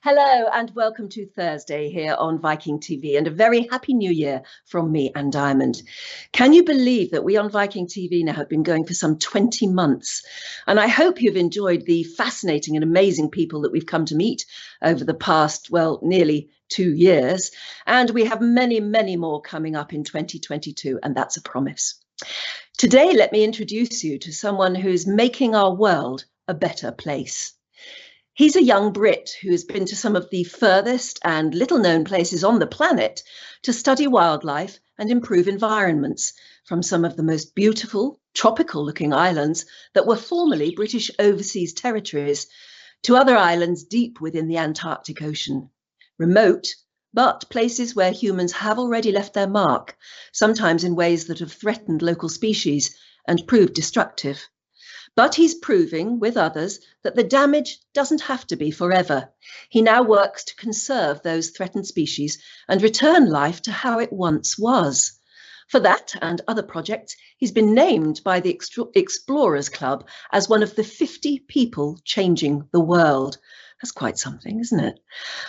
Hello and welcome to Thursday here on Viking.TV, and a very happy new year from me and Diamond. Can you believe that we on Viking.TV now have been going for some 20 months? And I hope you've enjoyed the fascinating and amazing people that we've come to meet over the past, nearly 2 years. And we have many, many more coming up in 2022, and that's a promise. Today, let me introduce you to someone who's making our world a better place. He's a young Brit who has been to some of the furthest and little-known places on the planet to study wildlife and improve environments, from some of the most beautiful, tropical-looking islands that were formerly British overseas territories to other islands deep within the Antarctic Ocean. Remote, but places where humans have already left their mark, sometimes in ways that have threatened local species and proved destructive. But he's proving, with others, that the damage doesn't have to be forever. He now works to conserve those threatened species and return life to how it once was. For that and other projects, he's been named by the Explorers Club as one of the 50 people changing the world. That's quite something, isn't it?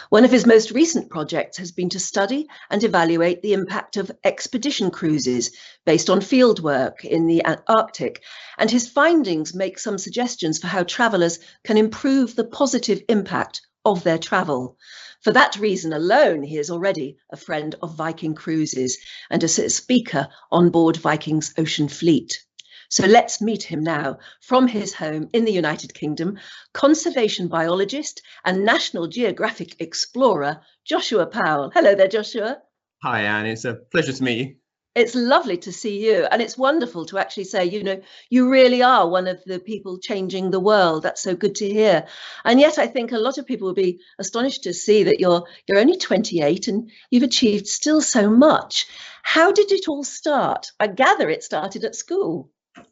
One of his most recent projects has been to study and evaluate the impact of expedition cruises based on fieldwork in the Arctic, and his findings make some suggestions for how travellers can improve the positive impact of their travel. For that reason alone, he is already a friend of Viking Cruises and a speaker on board Viking's ocean fleet. So let's meet him now from his home in the United Kingdom, conservation biologist and National Geographic explorer, Joshua Powell. Hello there, Joshua. Hi, Anne. It's a pleasure to meet you. It's lovely to see you. And it's wonderful to actually say, you really are one of the people changing the world. That's so good to hear. And yet I think a lot of people will be astonished to see that you're only 28 and you've achieved still so much. How did it all start? I gather it started at school.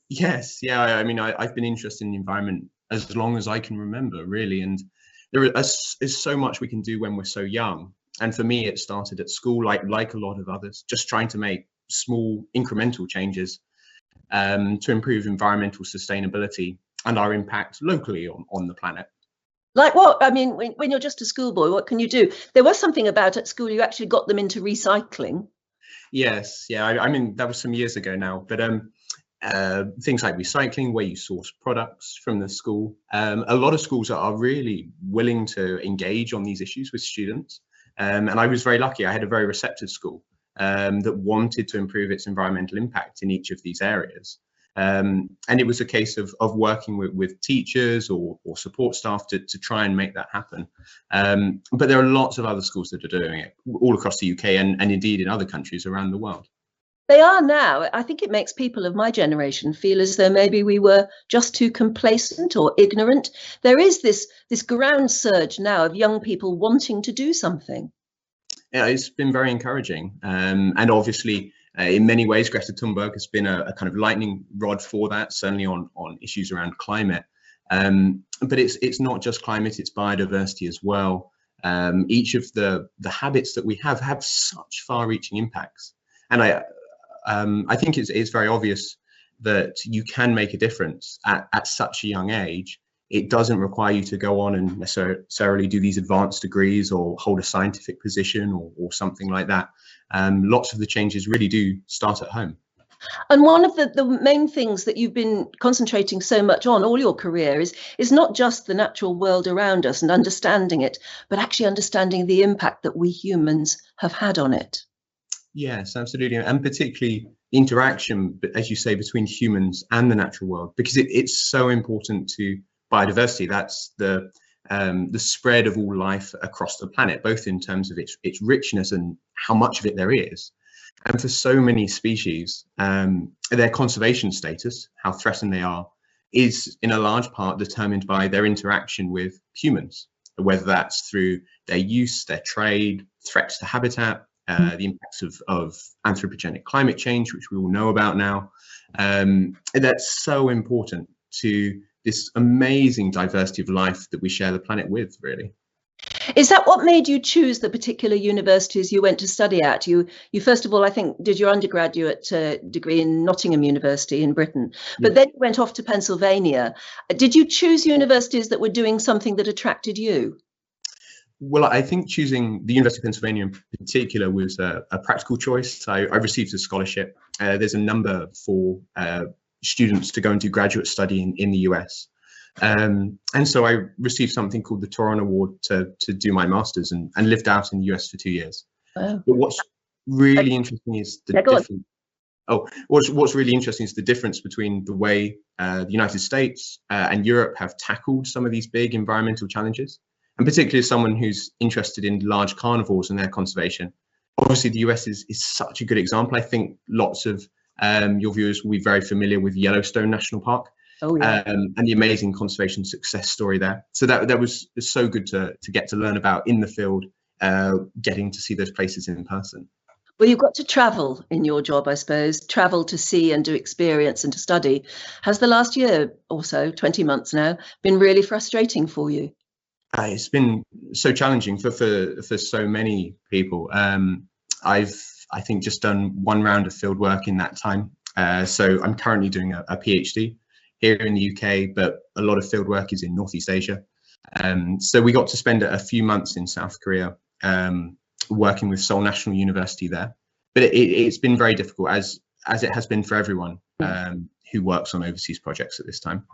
Yes, yeah. I've been interested in the environment as long as I can remember, really. And there is so much we can do when we're so young. And for me, it started at school, like a lot of others, just trying to make small incremental changes to improve environmental sustainability and our impact locally on the planet. Like what? I mean, when you're just a schoolboy, what can you do? There was something about at school, you actually got them into recycling. Yes, yeah. That was some years ago now, but things like recycling, where you source products from the school. A lot of schools are really willing to engage on these issues with students. And I was very lucky. I had a very receptive school that wanted to improve its environmental impact in each of these areas. And it was a case of working with teachers or support staff to try and make that happen. But there are lots of other schools that are doing it all across the UK and indeed in other countries around the world. They are now. I think it makes people of my generation feel as though maybe we were just too complacent or ignorant. There is this ground surge now of young people wanting to do something. Yeah, it's been very encouraging. And obviously, in many ways, Greta Thunberg has been a kind of lightning rod for that, certainly on issues around climate. But it's not just climate, it's biodiversity as well. Each of the habits that we have such far-reaching impacts. And I think it's very obvious that you can make a difference at such a young age. It doesn't require you to go on and necessarily do these advanced degrees or hold a scientific position or something like that. Lots of the changes really do start at home. And one of the main things that you've been concentrating so much on all your career is not just the natural world around us and understanding it, but actually understanding the impact that we humans have had on it. Yes, absolutely. And particularly the interaction, as you say, between humans and the natural world, because it's so important to biodiversity. That's the spread of all life across the planet, both in terms of its richness and how much of it there is. And for so many species, their conservation status, how threatened they are, is in a large part determined by their interaction with humans, whether that's through their use, their trade, threats to habitat, the impacts of anthropogenic climate change, which we all know about now. That's so important to this amazing diversity of life that we share the planet with, really. Is that what made you choose the particular universities you went to study at? You first of all, I think, did your undergraduate degree in Nottingham University in Britain, but then you went off to Pennsylvania. Did you choose universities that were doing something that attracted you? Well, I think choosing the University of Pennsylvania in particular was a practical choice. I received a scholarship. There's a number for students to go and do graduate study in the US. And so I received something called the Toron Award to do my master's and lived out in the US for 2 years. Wow. But what's really interesting is the difference. Oh, what's really interesting is the difference between the way the United States and Europe have tackled some of these big environmental challenges, and particularly as someone who's interested in large carnivores and their conservation. Obviously, the US is such a good example. I think lots of your viewers will be very familiar with Yellowstone National Park. Oh, yeah. And the amazing conservation success story there. So that was so good to get to learn about in the field, getting to see those places in person. Well, you've got to travel in your job, I suppose, travel to see and to experience and to study. Has the last year or so, 20 months now, been really frustrating for you? It's been so challenging for so many people. I think just done one round of field work in that time. So I'm currently doing a PhD here in the UK, but a lot of field work is in Northeast Asia. So we got to spend a few months in South Korea, working with Seoul National University there. But it's been very difficult, as it has been for everyone who works on overseas projects at this time.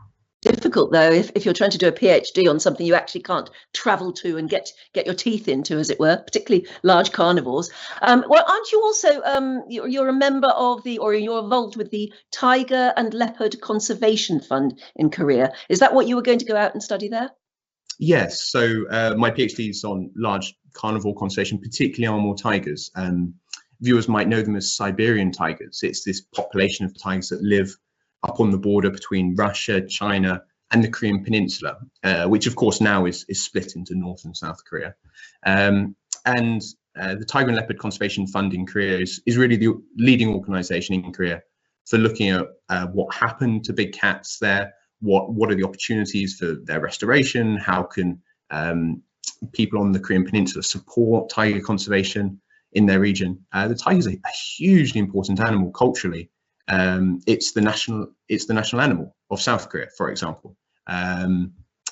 Difficult, though, if you're trying to do a PhD on something you actually can't travel to and get your teeth into, as it were, particularly large carnivores. Well, aren't you also, you're a member of or you're involved with the Tiger and Leopard Conservation Fund in Korea. Is that what you were going to go out and study there? Yes, so my PhD is on large carnivore conservation, particularly Amur tigers. Viewers might know them as Siberian tigers. It's this population of tigers that live up on the border between Russia, China, and the Korean Peninsula, which of course now is split into North and South Korea. And the Tiger and Leopard Conservation Fund in Korea is really the leading organization in Korea for looking at what happened to big cats there, what are the opportunities for their restoration, how can people on the Korean Peninsula support tiger conservation in their region. The tiger is a hugely important animal culturally. It's the national animal of South Korea, for example. Yeah,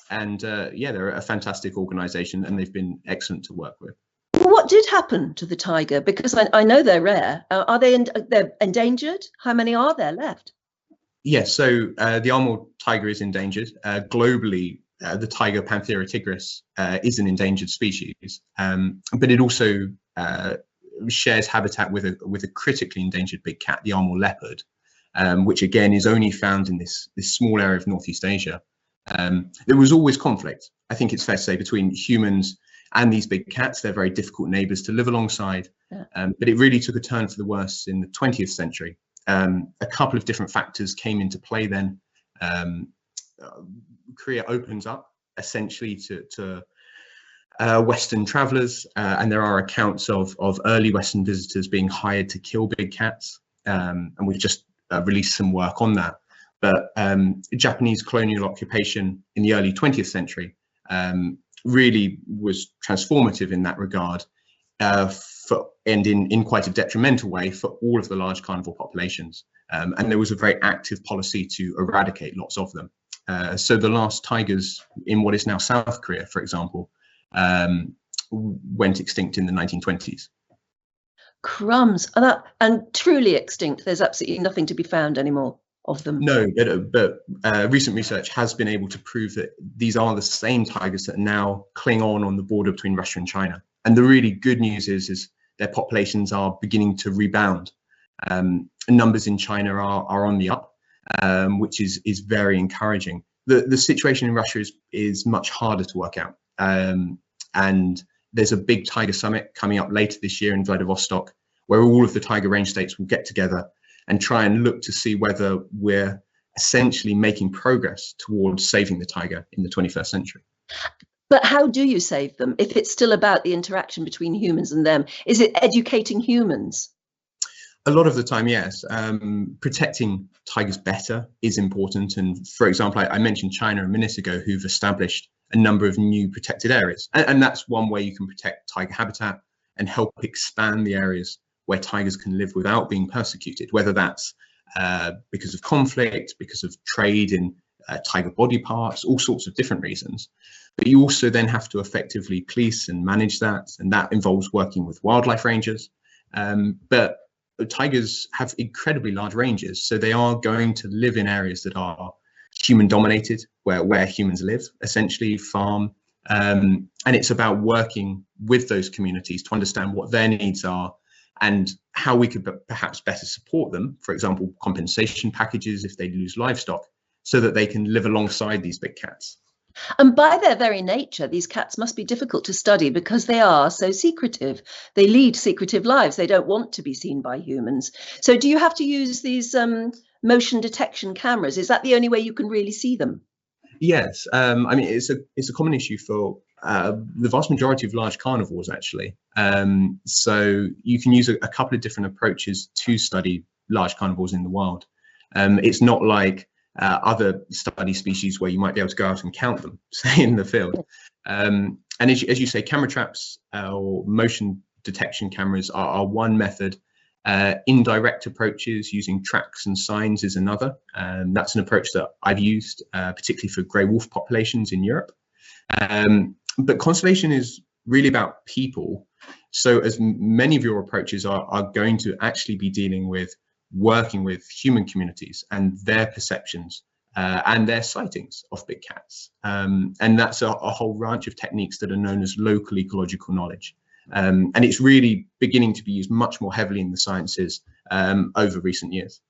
they're a fantastic organization and they've been excellent to work with. What did happen to the tiger? Because I know they're rare. Are they're endangered? How many are there left? Yes, so the Amur tiger is endangered. Globally, the tiger Panthera tigris is an endangered species, but it also shares habitat with a critically endangered big cat, the Amur leopard, which again is only found in this small area of Northeast Asia. There was always conflict, I think it's fair to say, between humans and these big cats. They're very difficult neighbours to live alongside, but it really took a turn for the worse in the 20th century. A couple of different factors came into play then. Korea opens up essentially to Western travellers, and there are accounts of early Western visitors being hired to kill big cats, and we've just released some work on that. But Japanese colonial occupation in the early 20th century really was transformative in that regard, and in quite a detrimental way for all of the large carnivore populations. And there was a very active policy to eradicate lots of them. So the last tigers in what is now South Korea, for example, went extinct in the 1920s. Crumbs. And truly extinct. There's absolutely nothing to be found anymore of them. No, but recent research has been able to prove that these are the same tigers that now cling on the border between Russia and China. And the really good news is their populations are beginning to rebound. Numbers in China are on the up, which is very encouraging. The situation in Russia is much harder to work out. And there's a big tiger summit coming up later this year in Vladivostok, where all of the tiger range states will get together and try and look to see whether we're essentially making progress towards saving the tiger in the 21st century. But how do you save them if it's still about the interaction between humans and them? Is it educating humans? A lot of the time, yes. Protecting tigers better is important. And for example, I mentioned China a minute ago, who've established a number of new protected areas. And that's one way you can protect tiger habitat and help expand the areas where tigers can live without being persecuted, whether that's because of conflict, because of trade in tiger body parts, all sorts of different reasons. But you also then have to effectively police and manage that, and that involves working with wildlife rangers. But tigers have incredibly large ranges, so they are going to live in areas that are human dominated, where humans live, essentially farm. And it's about working with those communities to understand what their needs are and how we could perhaps better support them, for example, compensation packages if they lose livestock, so that they can live alongside these big cats. And by their very nature, these cats must be difficult to study because they are so secretive. They lead secretive lives. They don't want to be seen by humans. So do you have to use these motion detection cameras? Is that the only way you can really see them? Yes, I mean, it's a common issue for the vast majority of large carnivores, actually. So you can use a couple of different approaches to study large carnivores in the wild. It's not like other study species where you might be able to go out and count them, say, in the field. And as you say, camera traps or motion detection cameras are one method. Indirect approaches using tracks and signs is another. That's an approach that I've used, particularly for grey wolf populations in Europe. But conservation is really about people. So as many of your approaches are going to actually be dealing with working with human communities and their perceptions and their sightings of big cats. And that's a whole range of techniques that are known as local ecological knowledge. And it's really beginning to be used much more heavily in the sciences over recent years.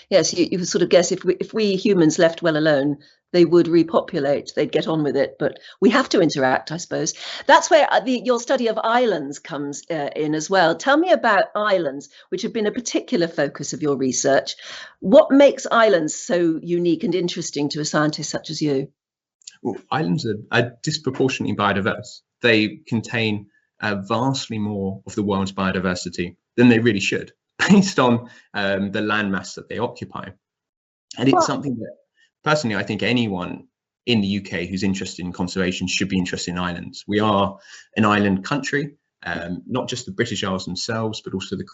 Yes, you sort of guess if we humans left well alone, they would repopulate, they'd get on with it, but we have to interact, I suppose. That's where your study of islands comes in as well. Tell me about islands, which have been a particular focus of your research. What makes islands so unique and interesting to a scientist such as you? Well, islands are disproportionately biodiverse. They contain vastly more of the world's biodiversity than they really should, based on the landmass that they occupy. And it's something that, personally, I think anyone in the UK who's interested in conservation should be interested in islands. We are an island country, not just the British Isles themselves, but also the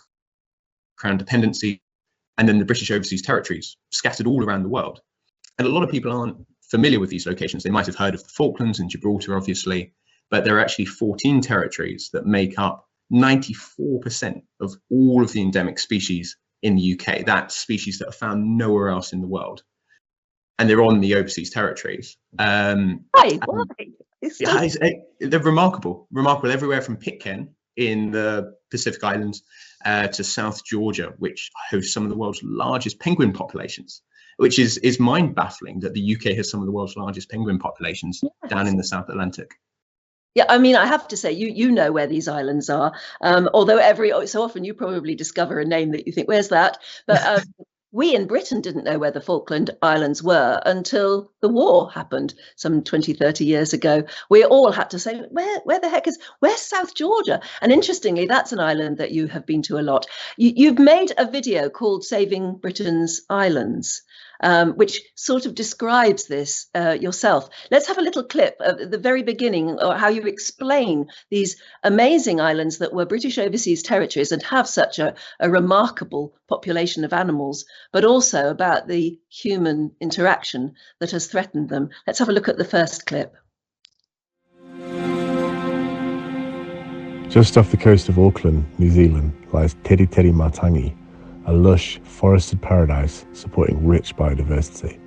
Crown Dependency, and then the British Overseas Territories scattered all around the world. And a lot of people aren't familiar with these locations. They might have heard of the Falklands and Gibraltar, obviously, but there are actually 14 territories that make up 94% of all of the endemic species in the UK. That's species that are found nowhere else in the world. And they're on the overseas territories. Why? Yeah, they're remarkable everywhere from Pitcairn in the Pacific Islands to South Georgia, which hosts some of the world's largest penguin populations, which is mind-baffling that the UK has some of the world's largest penguin populations down in the South Atlantic. Yeah, I mean, I have to say, you know where these islands are, although so often you probably discover a name that you think, where's that? But we in Britain didn't know where the Falkland Islands were until the war happened some 20, 30 years ago. We all had to say, where the heck where's South Georgia? And interestingly, that's an island that you have been to a lot. You've made a video called Saving Britain's Islands, which sort of describes this yourself. Let's have a little clip at the very beginning, or how you explain these amazing islands that were British Overseas Territories and have such a remarkable population of animals, but also about the human interaction that has threatened them. Let's have a look at the first clip. Just off the coast of Auckland, New Zealand, lies Teri Teri Matangi, a lush, forested paradise supporting rich biodiversity.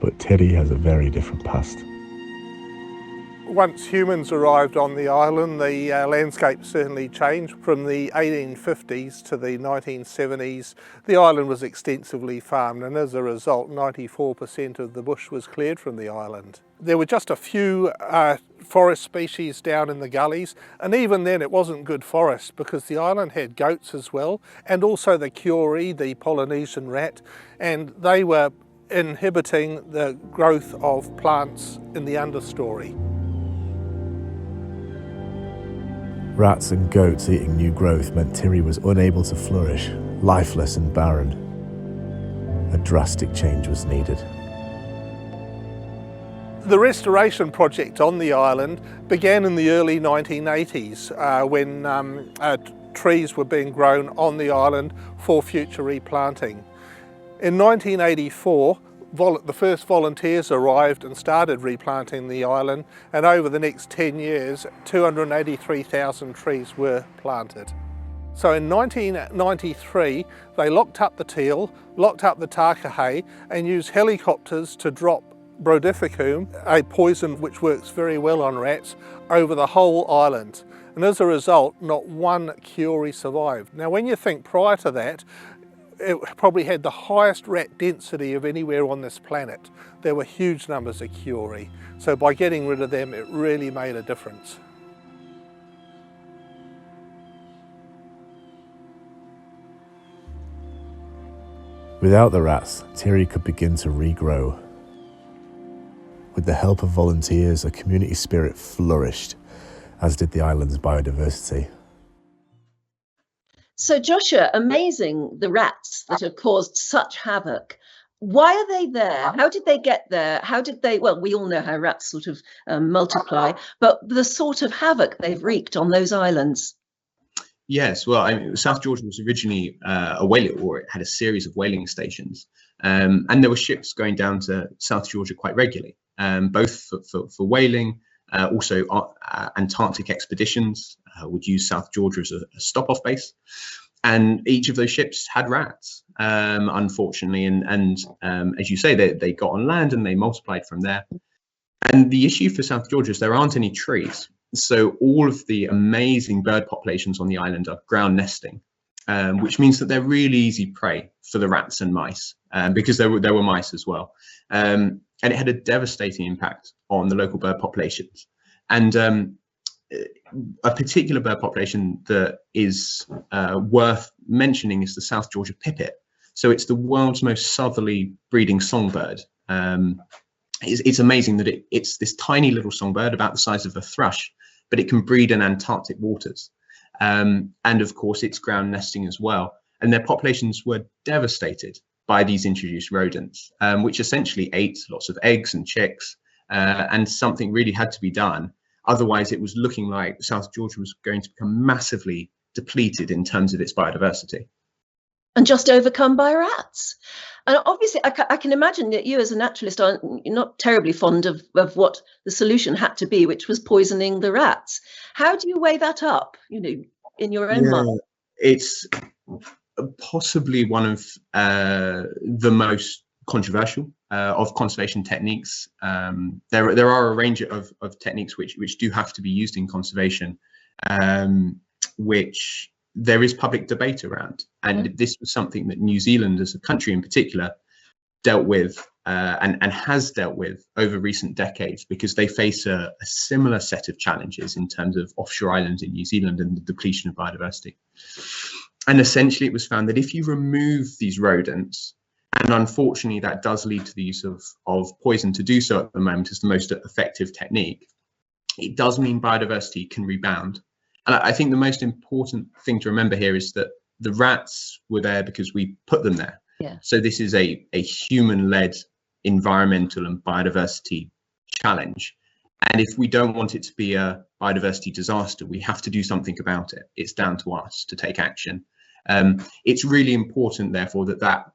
But Teri has a very different past. Once humans arrived on the island, the landscape certainly changed. From the 1850s to the 1970s, the island was extensively farmed, and as a result, 94% of the bush was cleared from the island. There were just a few forest species down in the gullies, and even then it wasn't good forest because the island had goats as well, and also the Kiori, the Polynesian rat, and they were inhibiting the growth of plants in the understory. Rats and goats eating new growth meant Teri was unable to flourish, lifeless and barren. A drastic change was needed. The restoration project on the island began in the early 1980s when trees were being grown on the island for future replanting. In 1984, The first volunteers arrived and started replanting the island, and over the next 10 years, 283,000 trees were planted. So in 1993, they locked up the teal, locked up the takahe, and used helicopters to drop brodifacoum, a poison which works very well on rats, over the whole island. And as a result, not one curie survived. Now, when you think prior to that, it probably had the highest rat density of anywhere on this planet. There were huge numbers of curie. So by getting rid of them, it really made a difference. Without the rats, Tirri could begin to regrow. With the help of volunteers, a community spirit flourished, as did the island's biodiversity. So Joshua, amazing, the rats that have caused such havoc. Why are they there? How did they get there? How did they, well, we all know how rats sort of multiply, but the sort of havoc they've wreaked on those islands. Yes, well, South Georgia was originally a whaling, or it had a series of whaling stations, and there were ships going down to South Georgia quite regularly, both for whaling, also Antarctic expeditions would use South Georgia as a stop-off base, and each of those ships had rats, unfortunately, and as you say, they got on land and they multiplied from there. And the issue for South Georgia is there aren't any trees. So all of the amazing bird populations on the island are ground nesting, which means that they're really easy prey for the rats and mice, because there were mice as well. And it had a devastating impact on the local bird populations. And a particular bird population that is worth mentioning is the South Georgia pipit. So it's the world's most southerly breeding songbird. It's amazing that it's this tiny little songbird about the size of a thrush, but it can breed in Antarctic waters. And of course, it's ground nesting as well. And their populations were devastated by these introduced rodents, which essentially ate lots of eggs and chicks, and something really had to be done. Otherwise, it was looking like South Georgia was going to become massively depleted in terms of its biodiversity. And just overcome by rats. And obviously, I can imagine that you as a naturalist are not terribly fond of what the solution had to be, which was poisoning the rats. How do you weigh that up, in your own mind? It's possibly one of the most controversial of conservation techniques. There are a range of techniques which do have to be used in conservation, which there is public debate around. And this was something that New Zealand as a country in particular dealt with and has dealt with over recent decades, because they face a similar set of challenges in terms of offshore islands in New Zealand and the depletion of biodiversity. And essentially it was found that if you remove these rodents, and unfortunately that does lead to the use of poison to do so at the moment as the most effective technique, it does mean biodiversity can rebound. And I think the most important thing to remember here is that the rats were there because we put them there. Yeah. So this is a human-led environmental and biodiversity challenge. And if we don't want it to be a biodiversity disaster, we have to do something about it. It's down to us to take action. It's really important, therefore, that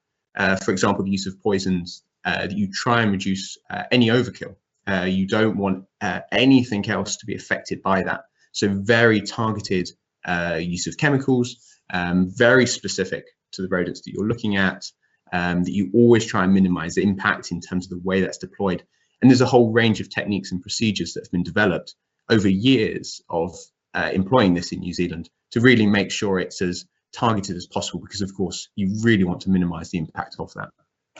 for example, the use of poisons, that you try and reduce any overkill. You don't want anything else to be affected by that. So very targeted use of chemicals, very specific to the rodents that you're looking at, that you always try and minimize the impact in terms of the way that's deployed. And there's a whole range of techniques and procedures that have been developed over years of employing this in New Zealand to really make sure it's as targeted as possible, because of course you really want to minimize the impact of that.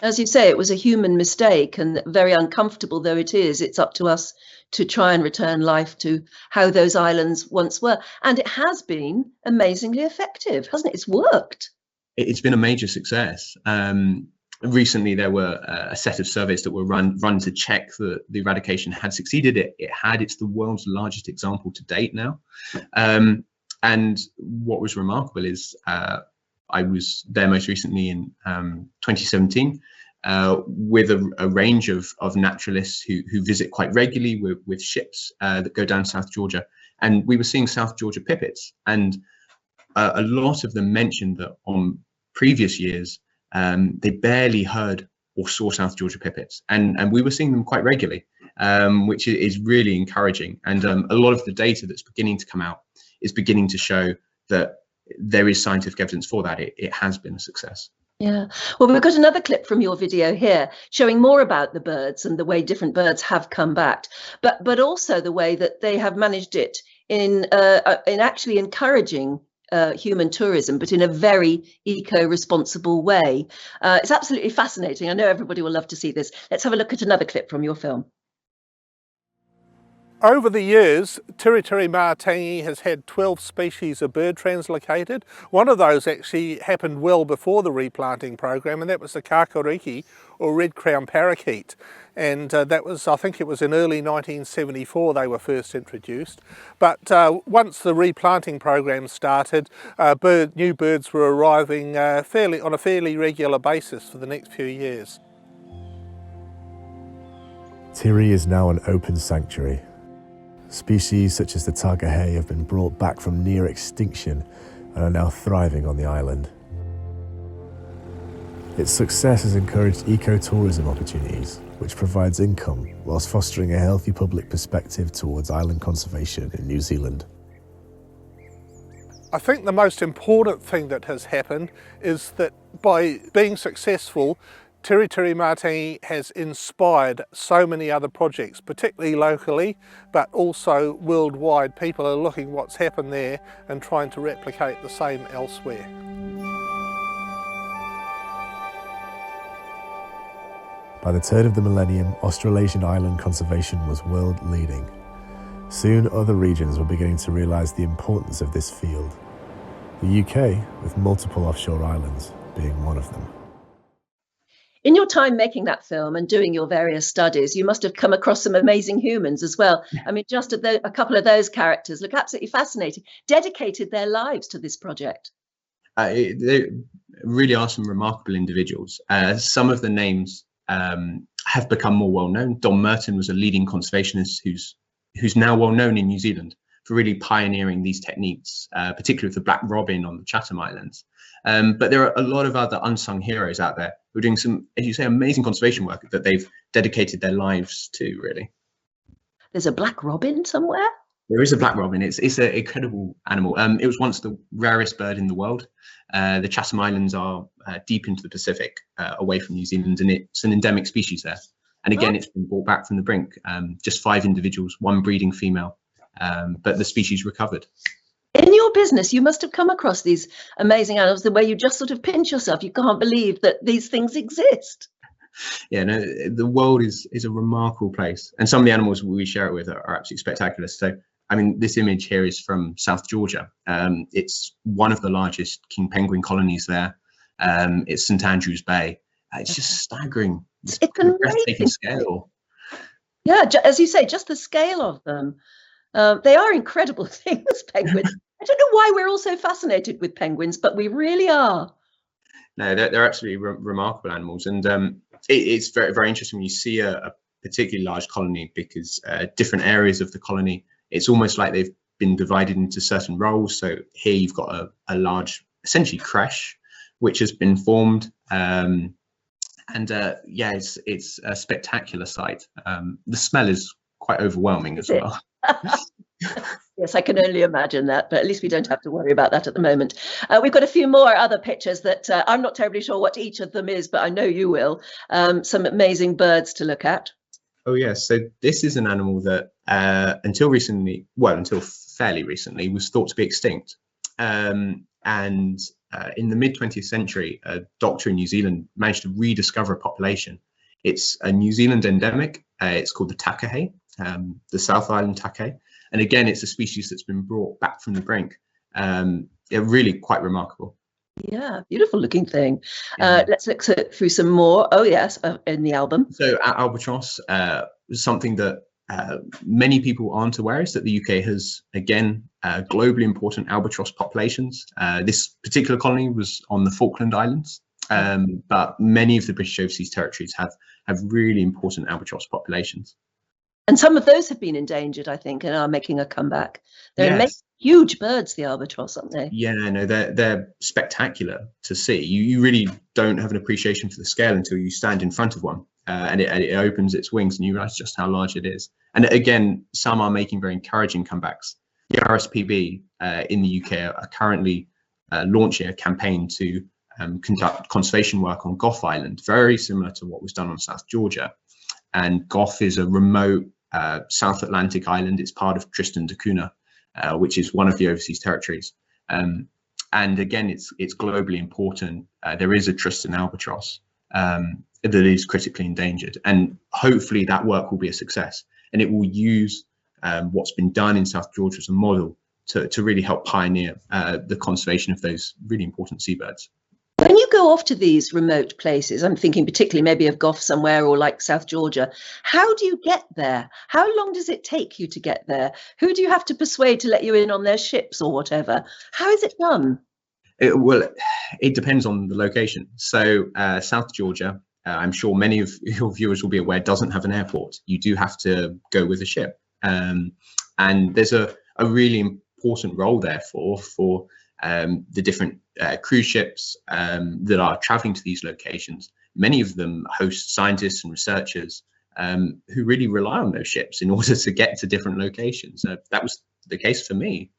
As you say, it was a human mistake, and very uncomfortable though it is, it's up to us to try and return life to how those islands once were. And it has been amazingly effective, hasn't it? It's worked. It's been a major success. Recently, there were a set of surveys that were run to check that the eradication had succeeded. It's the world's largest example to date now. And what was remarkable is I was there most recently in 2017 with a range of naturalists who visit quite regularly with ships that go down South Georgia. And we were seeing South Georgia pipits. And a lot of them mentioned that on previous years, they barely heard or saw South Georgia pipits, and we were seeing them quite regularly, which is really encouraging. And a lot of the data that's beginning to come out is beginning to show that there is scientific evidence for that. It has been a success. Yeah. Well, we've got another clip from your video here showing more about the birds and the way different birds have come back, but also the way that they have managed it in actually encouraging human tourism, but in a very eco-responsible way. It's absolutely fascinating. I know everybody will love to see this. Let's have a look at another clip from your film. Over the years, Tiritiri Mātangi has had 12 species of bird translocated. One of those actually happened well before the replanting program, and that was the kakariki, or red-crowned parakeet. And that was, I think it was in early 1974 they were first introduced. But once the replanting program started, new birds were arriving on a fairly regular basis for the next few years. Tiri is now an open sanctuary. Species such as the tagahei have been brought back from near extinction and are now thriving on the island. Its success has encouraged ecotourism opportunities, which provides income whilst fostering a healthy public perspective towards island conservation in New Zealand. I think the most important thing that has happened is that by being successful, Tiritiri Mātangi has inspired so many other projects, particularly locally, but also worldwide. People are looking what's happened there and trying to replicate the same elsewhere. By the turn of the millennium, Australasian island conservation was world leading. Soon other regions were beginning to realise the importance of this field. The UK, with multiple offshore islands, being one of them. In your time making that film and doing your various studies, you must have come across some amazing humans as well. I mean, just a couple of those characters look absolutely fascinating, dedicated their lives to this project. There really are some remarkable individuals. Some of the names have become more well known. Don Merton was a leading conservationist who's now well known in New Zealand for really pioneering these techniques, particularly with the black robin on the Chatham Islands. But there are a lot of other unsung heroes out there who are doing some, as you say, amazing conservation work that they've dedicated their lives to, really. There's a black robin somewhere? There is a black robin. It's an incredible animal. It was once the rarest bird in the world. The Chatham Islands are deep into the Pacific, away from New Zealand, and it's an endemic species there. And again, It's been brought back from the brink. Just 5 individuals, 1 breeding female, but the species recovered. In your business, you must have come across these amazing animals, the way you just sort of pinch yourself. You can't believe that these things exist. Yeah, no, the world is a remarkable place. And some of the animals we share it with are absolutely spectacular. So, I mean, this image here is from South Georgia. It's one of the largest king penguin colonies there. It's St Andrews Bay. It's just staggering. It's a breathtaking scale. Yeah, as you say, just the scale of them. They are incredible things, penguins. I don't know why we're all so fascinated with penguins, but we really are. No, they're absolutely remarkable animals. And it's very, very interesting when you see a particularly large colony, because different areas of the colony, it's almost like they've been divided into certain roles. So here you've got a large, essentially creche, which has been formed. Yeah, it's a spectacular sight. The smell is quite overwhelming as well. Yes, I can only imagine that, but at least we don't have to worry about that at the moment. We've got a few more other pictures that I'm not terribly sure what each of them is, but I know you will. Some amazing birds to look at. Oh yes, so this is an animal that until fairly recently was thought to be extinct. And in the mid-20th century, a doctor in New Zealand managed to rediscover a population. It's a New Zealand endemic. It's called the tagahei, the South Island tagahei. And again, it's a species that's been brought back from the brink. They're really quite remarkable. Yeah, beautiful looking thing. Let's look through some more. Oh yes, in the album. So albatross was something that many people aren't aware is that the UK has, again, globally important albatross populations. This particular colony was on the Falkland Islands, but many of the British overseas territories have really important albatross populations. And some of those have been endangered, I think, and are making a comeback. They're Yes. huge birds, the albatross, aren't they? Yeah, no, they're spectacular to see. You really don't have an appreciation for the scale until you stand in front of one, and it opens its wings and you realize just how large it is. And again, some are making very encouraging comebacks. The RSPB in the UK are currently launching a campaign to conduct conservation work on Gough Island, very similar to what was done on South Georgia. And Gough is a remote South Atlantic island. It's part of Tristan da Cunha, which is one of the overseas territories. And again, it's globally important. There is a Tristan albatross that is critically endangered, and hopefully that work will be a success, and it will use what's been done in South Georgia as a model to really help pioneer the conservation of those really important seabirds. When you go off to these remote places, I'm thinking particularly maybe of Gough somewhere or like South Georgia, how do you get there? How long does it take you to get there? Who do you have to persuade to let you in on their ships or whatever? How is it done? It depends on the location. So South Georgia, I'm sure many of your viewers will be aware, doesn't have an airport. You do have to go with a ship. And there's a really important role therefore for the different cruise ships that are traveling to these locations. Many of them host scientists and researchers who really rely on those ships in order to get to different locations. That was the case for me.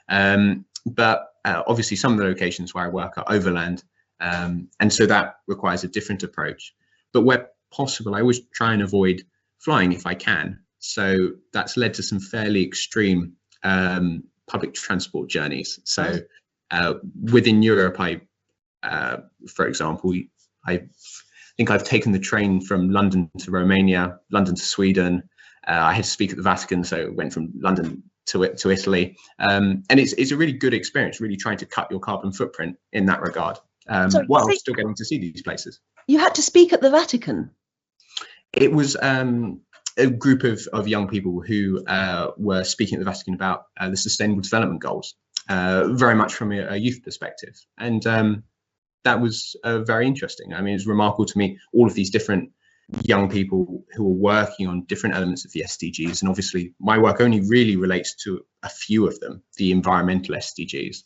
But obviously some of the locations where I work are overland, and so that requires a different approach. But where possible, I always try and avoid flying if I can. So that's led to some fairly extreme public transport journeys. So within Europe, for example, I think I've taken the train from London to Romania, London to Sweden. I had to speak at the Vatican, so went from London to Italy. And it's a really good experience, really trying to cut your carbon footprint in that regard, while still getting to see these places. You had to speak at the Vatican? It was a group of young people who were speaking at the Vatican about the Sustainable Development Goals, very much from a youth perspective. And that was very interesting. I mean, it's remarkable to me, all of these different young people who are working on different elements of the SDGs. And obviously my work only really relates to a few of them, the environmental SDGs.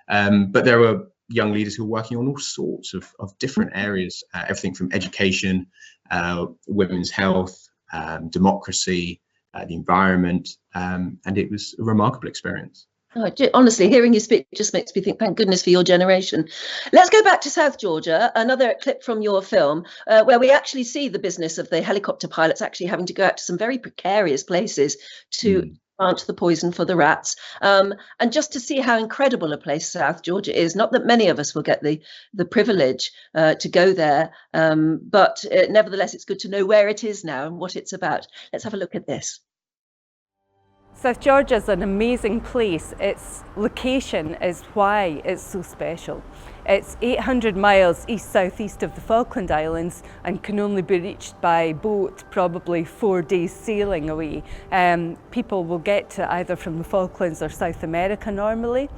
But there were young leaders who are working on all sorts of different areas, everything from education, women's health, democracy, the environment, and it was a remarkable experience. Oh, honestly, hearing you speak just makes me think, thank goodness for your generation. Let's go back to South Georgia, another clip from your film, where we actually see the business of the helicopter pilots actually having to go out to some very precarious places to plant the poison for the rats. And just to see how incredible a place South Georgia is, not that many of us will get the privilege to go there, but nevertheless, it's good to know where it is now and what it's about. Let's have a look at this. South Georgia is an amazing place. Its location is why it's so special. It's 800 miles east-southeast of the Falkland Islands and can only be reached by boat, probably 4 days sailing away. People will get to either from the Falklands or South America normally.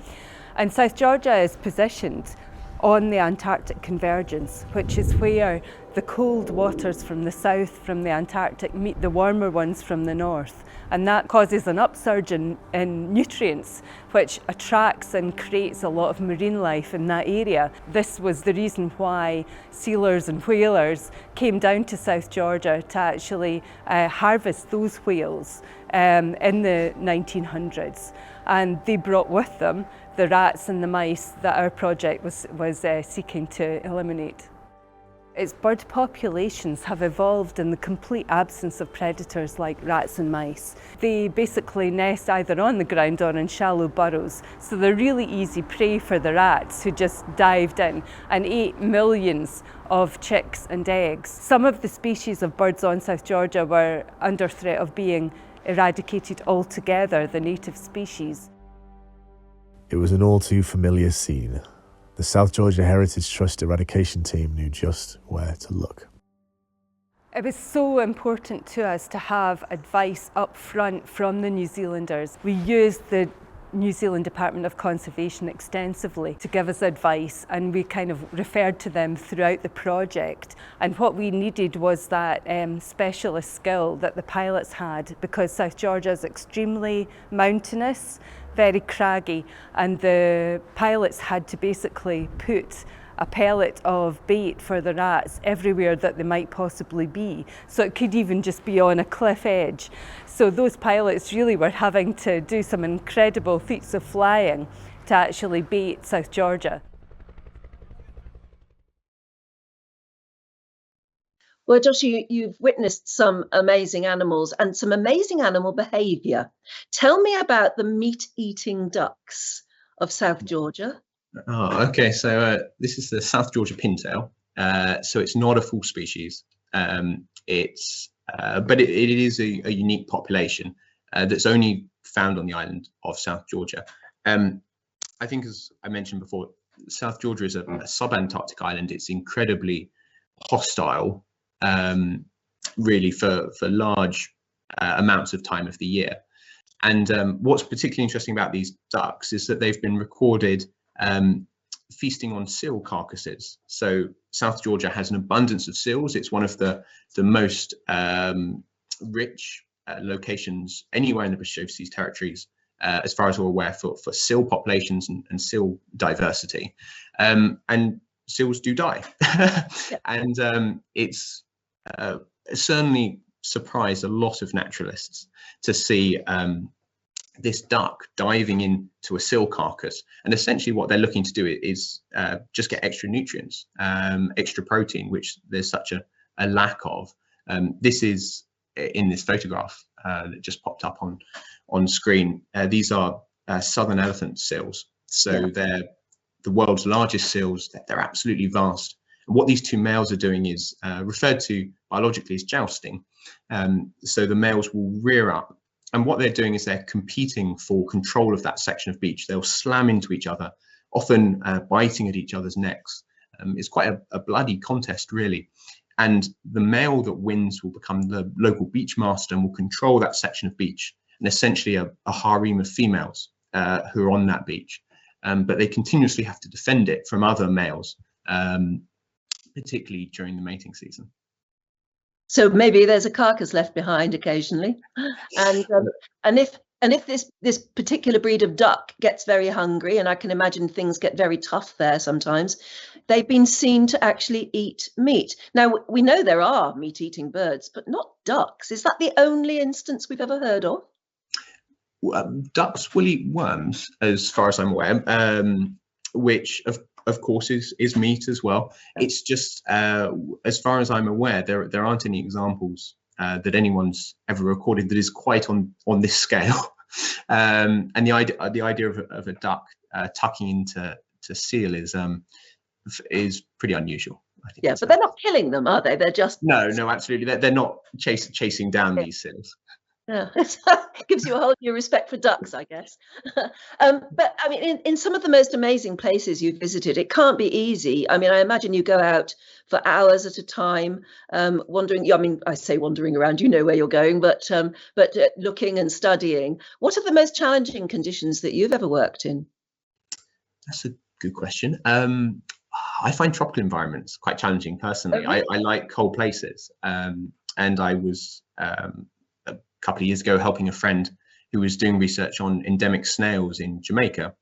And South Georgia is positioned on the Antarctic convergence, which is where the cold waters from the south, from the Antarctic, meet the warmer ones from the north. And that causes an upsurge in nutrients, which attracts and creates a lot of marine life in that area. This was the reason why sealers and whalers came down to South Georgia to actually harvest those whales in the 1900s. And they brought with them the rats and the mice that our project was seeking to eliminate. Its bird populations have evolved in the complete absence of predators like rats and mice. They basically nest either on the ground or in shallow burrows, so they're really easy prey for the rats who just dived in and ate millions of chicks and eggs. Some of the species of birds on South Georgia were under threat of being eradicated altogether, the native species. It was an all too familiar scene. The South Georgia Heritage Trust eradication team knew just where to look. It was so important to us to have advice up front from the New Zealanders. We used the New Zealand Department of Conservation extensively to give us advice, and we kind of referred to them throughout the project. And what we needed was that specialist skill that the pilots had, because South Georgia is extremely mountainous, very craggy, and the pilots had to basically put a pellet of bait for the rats everywhere that they might possibly be. So it could even just be on a cliff edge. So those pilots really were having to do some incredible feats of flying to actually bait South Georgia. Well, Joshua, you've witnessed some amazing animals and some amazing animal behaviour. Tell me about the meat-eating ducks of South Georgia. Oh, okay. So this is the South Georgia pintail. So it's not a full species. But it is a unique population that's only found on the island of South Georgia. I think, as I mentioned before, South Georgia is a subantarctic island. It's incredibly hostile, really, for large amounts of time of the year. And what's particularly interesting about these ducks is that they've been recorded feasting on seal carcasses. So South Georgia has an abundance of seals. It's one of the most rich locations anywhere in the British Overseas Territories, as far as we're aware, for seal populations and seal diversity. And seals do die. And it's certainly surprised a lot of naturalists to see this duck diving into a seal carcass, and essentially what they're looking to do is just get extra nutrients, extra protein, which there's such a lack of. This is in this photograph that just popped up on screen. These are southern elephant seals, so they're the world's largest seals. They're absolutely vast, and what these two males are doing is referred to biologically as jousting. So the males will rear up, and what they're doing is they're competing for control of that section of beach. They'll slam into each other, often biting at each other's necks. It's quite a bloody contest, really. And the male that wins will become the local beach master and will control that section of beach, and essentially a harem of females who are on that beach. But they continuously have to defend it from other males, particularly during the mating season. So maybe there's a carcass left behind occasionally, and if this particular breed of duck gets very hungry, and I can imagine things get very tough there sometimes, they've been seen to actually eat meat. Now we know there are meat-eating birds, but not ducks. Is that the only instance we've ever heard of? Ducks will eat worms, as far as I'm aware, which of course is meat as well. It's just, as far as I'm aware, there aren't any examples that anyone's ever recorded that is quite on this scale. And the idea of a duck tucking into seal is pretty unusual, I think. Yeah, but they're not killing them, are they? They're just no, absolutely. They're not chasing down these seals. Yeah, it gives you a whole new respect for ducks, I guess. But I mean, in some of the most amazing places you've visited, it can't be easy. I mean, I imagine you go out for hours at a time, wandering. I mean, I say wandering around, you know where you're going, but looking and studying. What are the most challenging conditions that you've ever worked in? That's a good question. I find tropical environments quite challenging personally. Oh, really? I like cold places, and I was couple of years ago helping a friend who was doing research on endemic snails in Jamaica,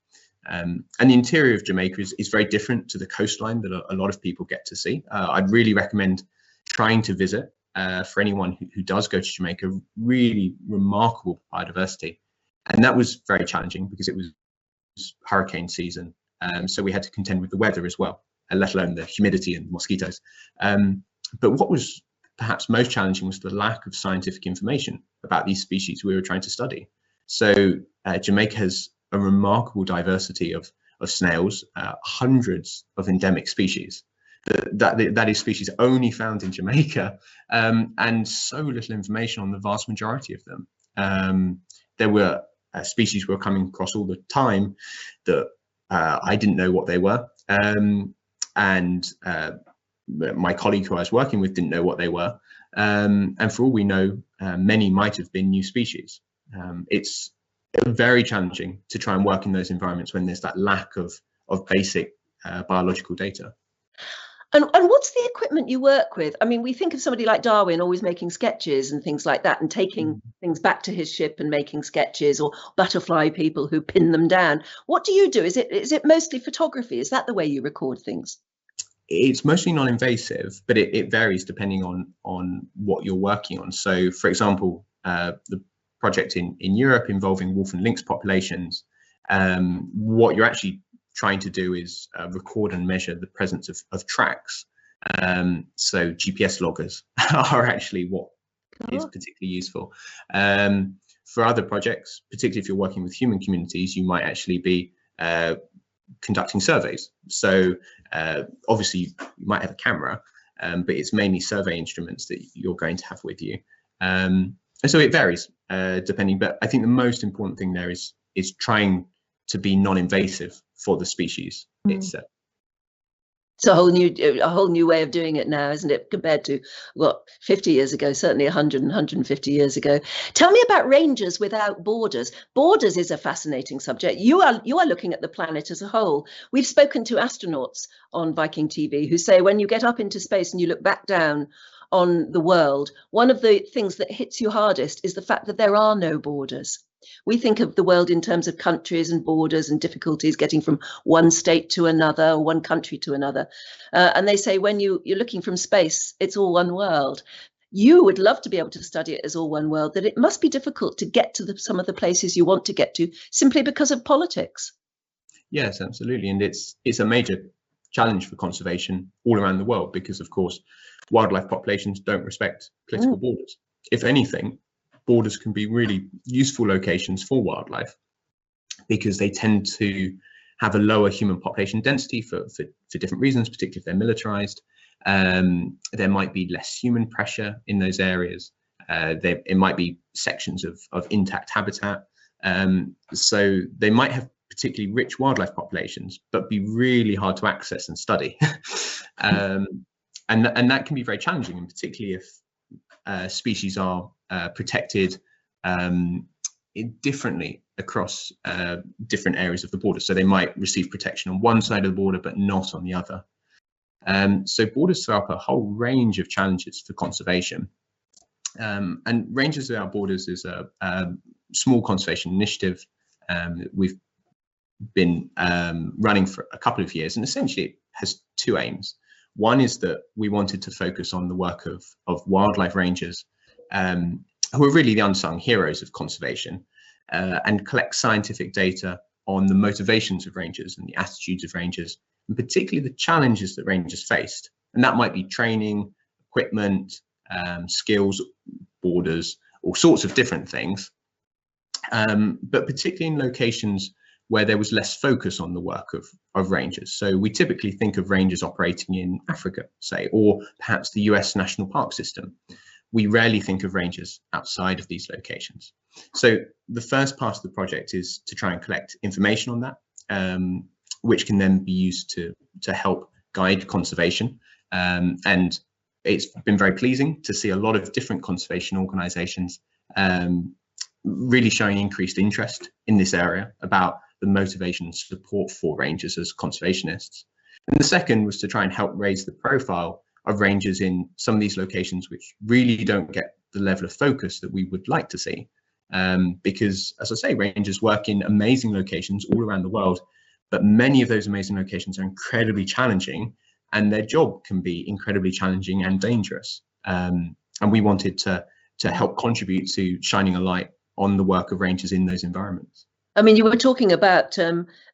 and the interior of Jamaica is very different to the coastline that a lot of people get to see. I'd really recommend trying to visit for anyone who does go to Jamaica. Really remarkable biodiversity, and that was very challenging because it was hurricane season, so we had to contend with the weather as well, let alone the humidity and mosquitoes. But what was perhaps most challenging was the lack of scientific information about these species we were trying to study. So Jamaica has a remarkable diversity of snails, hundreds of endemic species. That is species only found in Jamaica, and so little information on the vast majority of them. There were species we were coming across all the time that I didn't know what they were, and my colleague who I was working with didn't know what they were, and for all we know, many might have been new species. It's very challenging to try and work in those environments when there's that lack of basic biological data. And what's the equipment you work with? I mean, we think of somebody like Darwin always making sketches and things like that and taking things back to his ship and making sketches, or butterfly people who pin them down. What do you do? Is it mostly photography? Is that the way you record things? It's mostly non-invasive, but it varies depending on what you're working on. So, for example, the project in Europe involving wolf and lynx populations, what you're actually trying to do is record and measure the presence of tracks. So GPS loggers are actually what is particularly useful. For other projects, particularly if you're working with human communities, you might actually be conducting surveys. So obviously you might have a camera, but it's mainly survey instruments that you're going to have with you. And so it varies depending, but I think the most important thing there is trying to be non-invasive for the species itself. It's a whole new way of doing it now, isn't it, compared to what 50 years ago, certainly 100 and 150 years ago. Tell me about Rangers Without Borders. Borders is a fascinating subject. You are looking at the planet as a whole. We've spoken to astronauts on Viking TV who say when you get up into space and you look back down on the world, one of the things that hits you hardest is the fact that there are no borders. We think of the world in terms of countries and borders and difficulties getting from one state to another, or one country to another. And they say when you're looking from space, it's all one world. You would love to be able to study it as all one world, that it must be difficult to get to some of the places you want to get to simply because of politics. Yes, absolutely. And it's a major challenge for conservation all around the world because, of course, wildlife populations don't respect political borders. If anything, borders can be really useful locations for wildlife because they tend to have a lower human population density for different reasons, particularly if they're militarized. There might be less human pressure in those areas. It might be sections of intact habitat. So they might have particularly rich wildlife populations, but be really hard to access and study. And that can be very challenging, and particularly if species are protected differently across different areas of the border. So they might receive protection on one side of the border, but not on the other. So borders throw up a whole range of challenges for conservation. And Rangers Without Borders is a small conservation initiative we've been running for a couple of years, and essentially it has two aims. One is that we wanted to focus on the work of wildlife rangers who are really the unsung heroes of conservation, and collect scientific data on the motivations of rangers and the attitudes of rangers, and particularly the challenges that rangers faced. And that might be training, equipment, skills, borders, all sorts of different things, but particularly in locations where there was less focus on the work of rangers. So we typically think of rangers operating in Africa, say, or perhaps the US National Park System. We rarely think of rangers outside of these locations. So the first part of the project is to try and collect information on that, which can then be used to help guide conservation. And it's been very pleasing to see a lot of different conservation organizations really showing increased interest in this area about the motivation and support for rangers as conservationists. And the second was to try and help raise the profile of rangers in some of these locations which really don't get the level of focus that we would like to see. Because, as I say, rangers work in amazing locations all around the world, but many of those amazing locations are incredibly challenging, and their job can be incredibly challenging and dangerous. And we wanted to help contribute to shining a light on the work of rangers in those environments. I mean, you were talking about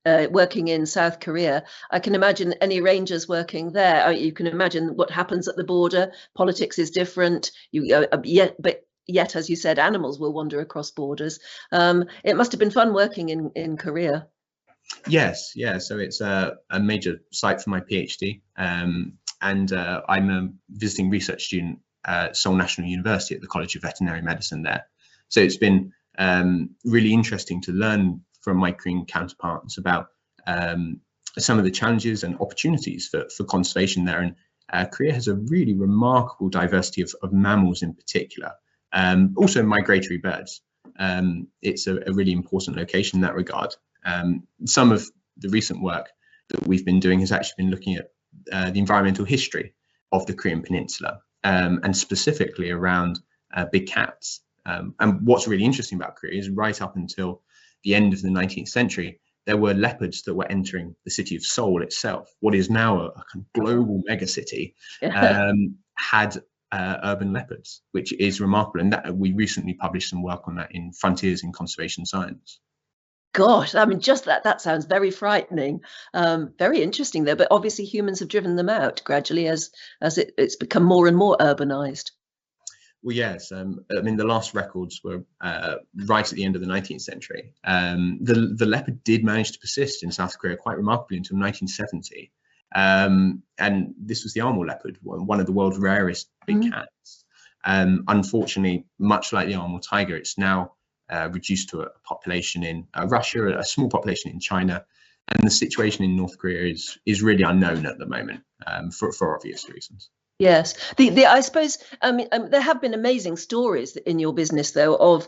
working in South Korea. I can imagine any rangers working there. You can imagine what happens at the border. Politics is different. But yet, as you said, animals will wander across borders. It must have been fun working in Korea. Yes, yeah. So it's a major site for my PhD, and I'm a visiting research student at Seoul National University at the College of Veterinary Medicine there. So it's been really interesting to learn from my Korean counterparts about some of the challenges and opportunities for conservation there. And Korea has a really remarkable diversity of mammals in particular, also migratory birds. it's a really important location in that regard. Some of the recent work that we've been doing has actually been looking at the environmental history of the Korean Peninsula, and specifically around big cats. And what's really interesting about Korea is right up until the end of the 19th century, there were leopards that were entering the city of Seoul itself, what is now a kind of global megacity, had urban leopards, which is remarkable. And that we recently published some work on that in Frontiers in Conservation Science. Gosh, I mean, just that sounds very frightening. Very interesting though, but obviously humans have driven them out gradually as it's become more and more urbanized. Well, yes. I mean, the last records were right at the end of the 19th century. The leopard did manage to persist in South Korea quite remarkably until 1970. And this was the Amur leopard, one of the world's rarest big cats. Unfortunately, much like the Amur tiger, it's now reduced to a population in Russia, a small population in China, and the situation in North Korea is really unknown at the moment, for obvious reasons. Yes, I suppose there have been amazing stories in your business, though, of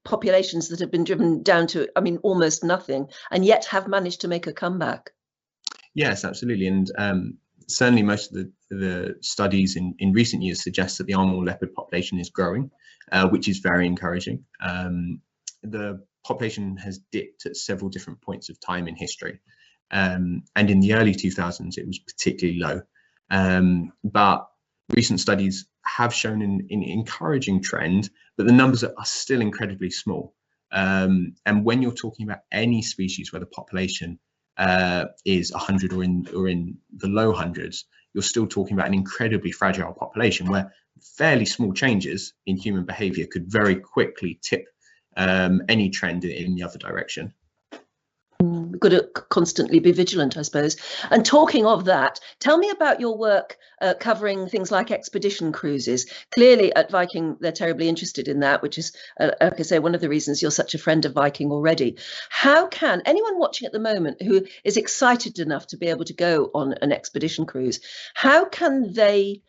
populations that have been driven down to, almost nothing, and yet have managed to make a comeback. Yes, absolutely, and certainly most of the studies in recent years suggest that the Amur leopard population is growing, which is very encouraging. The population has dipped at several different points of time in history, and in the early 2000s it was particularly low. But recent studies have shown an encouraging trend, but the numbers are still incredibly small. And when you're talking about any species where the population is 100 or in the low hundreds, you're still talking about an incredibly fragile population where fairly small changes in human behavior could very quickly tip any trend in the other direction. We've got to constantly be vigilant, I suppose. And talking of that, tell me about your work covering things like expedition cruises. Clearly at Viking, they're terribly interested in that, which is, like I say, one of the reasons you're such a friend of Viking already. How can anyone watching at the moment who is excited enough to be able to go on an expedition cruise, how can they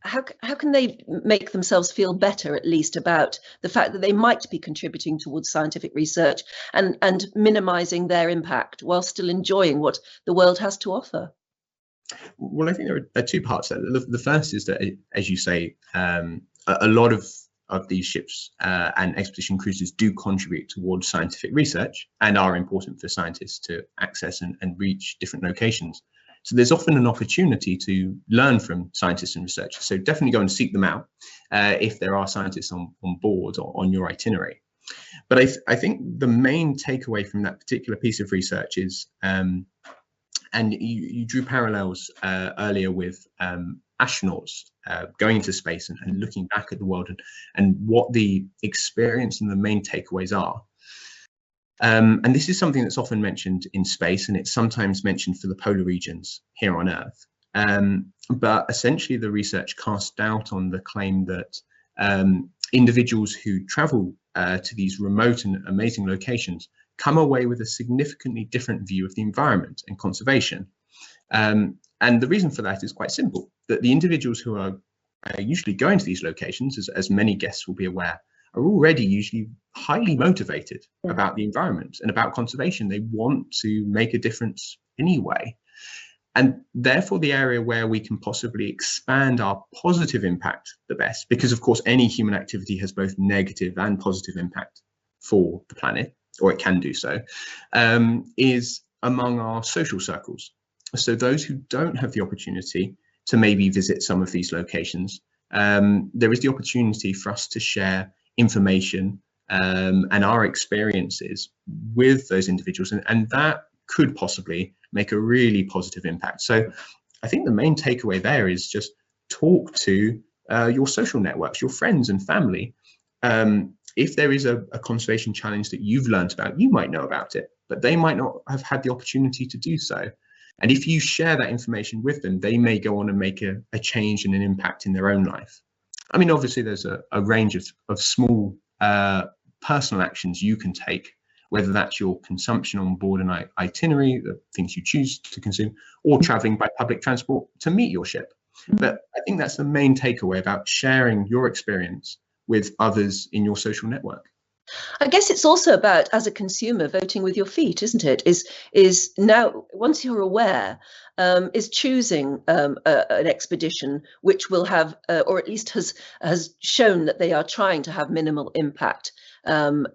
how can they make themselves feel better, at least, about the fact that they might be contributing towards scientific research and minimizing their impact while still enjoying what the world has to offer? Well, I think there are two parts there. The first is that, as you say, a lot of these ships and expedition cruises do contribute towards scientific research and are important for scientists to access and reach different locations. So there's often an opportunity to learn from scientists and researchers. So definitely go and seek them out if there are scientists on board or on your itinerary. But I think the main takeaway from that particular piece of research is, and you drew parallels earlier with astronauts going into space and looking back at the world and what the experience and the main takeaways are. And this is something that's often mentioned in space, and it's sometimes mentioned for the polar regions here on Earth. But essentially, the research cast doubt on the claim that individuals who travel to these remote and amazing locations come away with a significantly different view of the environment and conservation. And the reason for that is quite simple, that the individuals who are usually going to these locations, as many guests will be aware, are already usually highly motivated about the environment and about conservation. They want to make a difference anyway. And therefore, the area where we can possibly expand our positive impact the best, because of course, any human activity has both negative and positive impact for the planet, or it can do so, is among our social circles. So those who don't have the opportunity to maybe visit some of these locations, there is the opportunity for us to share information and our experiences with those individuals, and that could possibly make a really positive impact. So I think the main takeaway there is just talk to your social networks, your friends and family. If there is a conservation challenge that you've learned about, you might know about it, but they might not have had the opportunity to do so. And if you share that information with them, they may go on and make a change and an impact in their own life. I mean, obviously, there's a range of small personal actions you can take, whether that's your consumption on board an itinerary, the things you choose to consume, or traveling by public transport to meet your ship. But I think that's the main takeaway about sharing your experience with others in your social network. I guess it's also about, as a consumer, voting with your feet, isn't it? Is now, once you're aware, is choosing an expedition which will have, or at least has shown that they are trying to have minimal impact and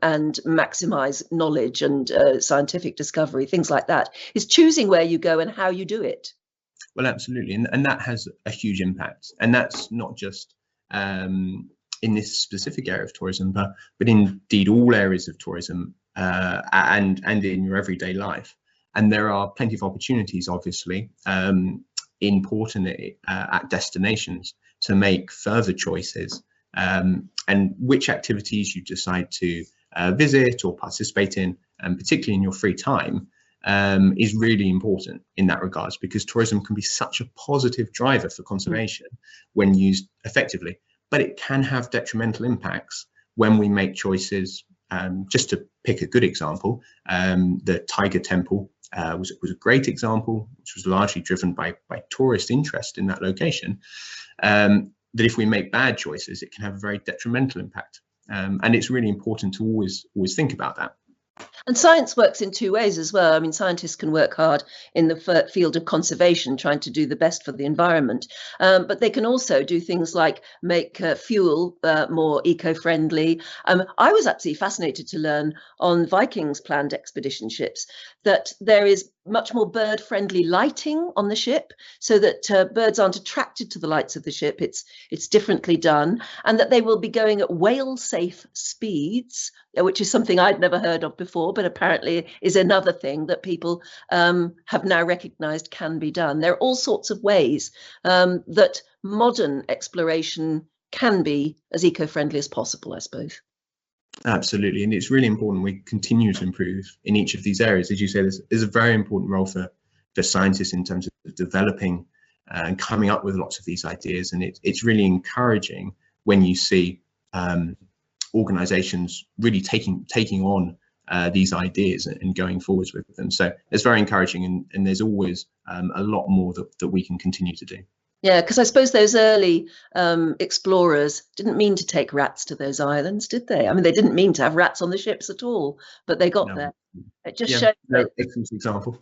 maximize knowledge and scientific discovery, things like that. Is choosing where you go and how you do it. Well, absolutely, and that has a huge impact, and that's not just in this specific area of tourism, but indeed all areas of tourism and in your everyday life. And there are plenty of opportunities, obviously, in port and at destinations to make further choices, and which activities you decide to visit or participate in, and particularly in your free time, is really important in that regards, because tourism can be such a positive driver for conservation when used effectively. But it can have detrimental impacts when we make choices. Just to pick a good example, the Tiger Temple was a great example, which was largely driven by tourist interest in that location. That if we make bad choices, it can have a very detrimental impact. And it's really important to always think about that. And science works in two ways as well. I mean, scientists can work hard in the field of conservation, trying to do the best for the environment, but they can also do things like make fuel more eco-friendly. I was actually fascinated to learn on Viking's planned expedition ships that there is much more bird-friendly lighting on the ship, so that birds aren't attracted to the lights of the ship. It's differently done, and that they will be going at whale-safe speeds, which is something I'd never heard of before, but apparently is another thing that people have now recognised can be done. There are all sorts of ways that modern exploration can be as eco-friendly as possible, I suppose. Absolutely, and it's really important we continue to improve in each of these areas. As you say, there's a very important role for scientists in terms of developing and coming up with lots of these ideas, and it's really encouraging when you see organizations really taking on these ideas and going forwards with them. So it's very encouraging, and there's always a lot more that we can continue to do. Yeah, because I suppose those early explorers didn't mean to take rats to those islands, did they? I mean, they didn't mean to have rats on the ships at all, but they got there. It just shows that excellent example.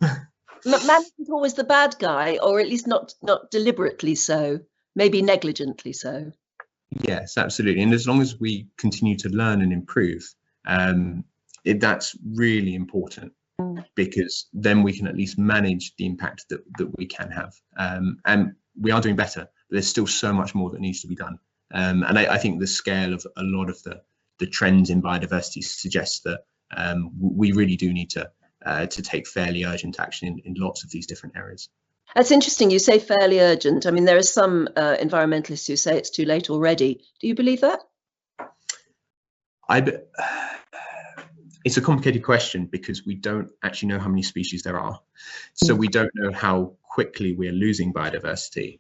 man isn't always the bad guy, or at least not deliberately so, maybe negligently so. Yes, absolutely. And as long as we continue to learn and improve, that's really important, because then we can at least manage the impact that we can have. And we are doing better, but there's still so much more that needs to be done. And I think the scale of a lot of the trends in biodiversity suggests that we really do need to take fairly urgent action in lots of these different areas. That's interesting. You say fairly urgent. I mean, there are some environmentalists who say it's too late already. Do you believe that? It's a complicated question, because we don't actually know how many species there are. So we don't know how quickly we're losing biodiversity.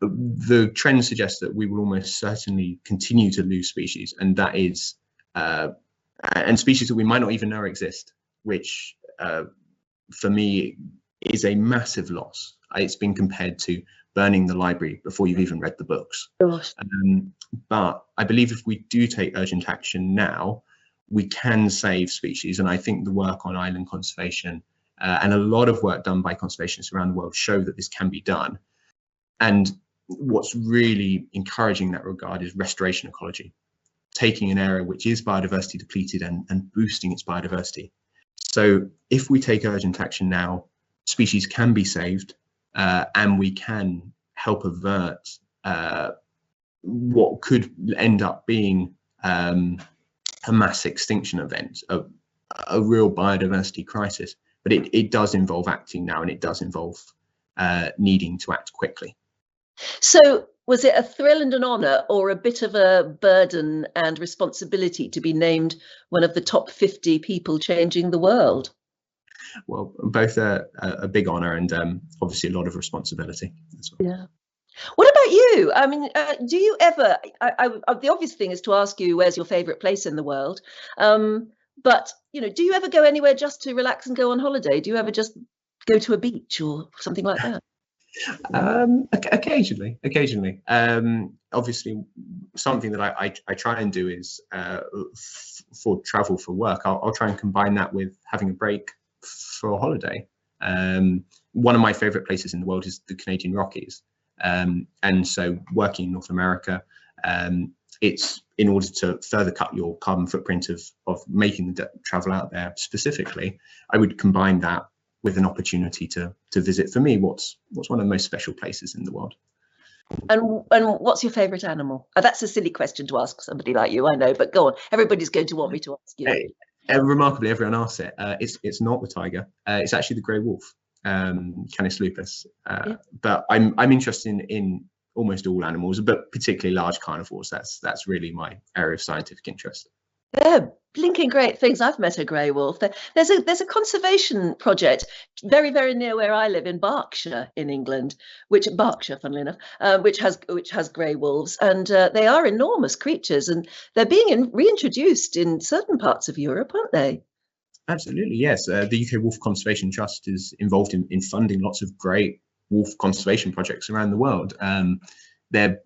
The trend suggests that we will almost certainly continue to lose species, and that is, and species that we might not even know exist, which for me is a massive loss. It's been compared to burning the library before you've even read the books. But I believe if we do take urgent action now, we can save species. And I think the work on island conservation and a lot of work done by conservationists around the world show that this can be done. And what's really encouraging in that regard is restoration ecology, taking an area which is biodiversity depleted and boosting its biodiversity. So if we take urgent action now, species can be saved, and we can help avert what could end up being a mass extinction event, a real biodiversity crisis. But it does involve acting now, and it does involve needing to act quickly. So was it a thrill and an honour, or a bit of a burden and responsibility to be named one of the top 50 people changing the world? Well, both a big honour and obviously a lot of responsibility as well. Yeah. What about you? I mean, do you ever, the obvious thing is to ask you, where's your favourite place in the world? But, you know, do you ever go anywhere just to relax and go on holiday? Do you ever just go to a beach or something like that? Occasionally. Obviously, something that I try and do is for travel for work. I'll try and combine that with having a break for a holiday. One of my favorite places in the world is the Canadian Rockies, and so working in North America, it's in order to further cut your carbon footprint of making the travel out there specifically, I would combine that with an opportunity to visit, for me, what's one of the most special places in the world. And what's your favorite animal? That's a silly question to ask somebody like you, I know, but go on. Everybody's going to want me to ask you. Remarkably, everyone asks it. It's not the tiger. It's actually the grey wolf, Canis lupus. But I'm interested in almost all animals, but particularly large carnivores. That's really my area of scientific interest. They're blinking great things. I've met a grey wolf. There's a conservation project very, very near where I live in Berkshire in England, Berkshire, funnily enough, which has grey wolves, and they are enormous creatures, and they're being reintroduced in certain parts of Europe, aren't they? Absolutely, yes. The UK Wolf Conservation Trust is involved in funding lots of great wolf conservation projects around the world. They're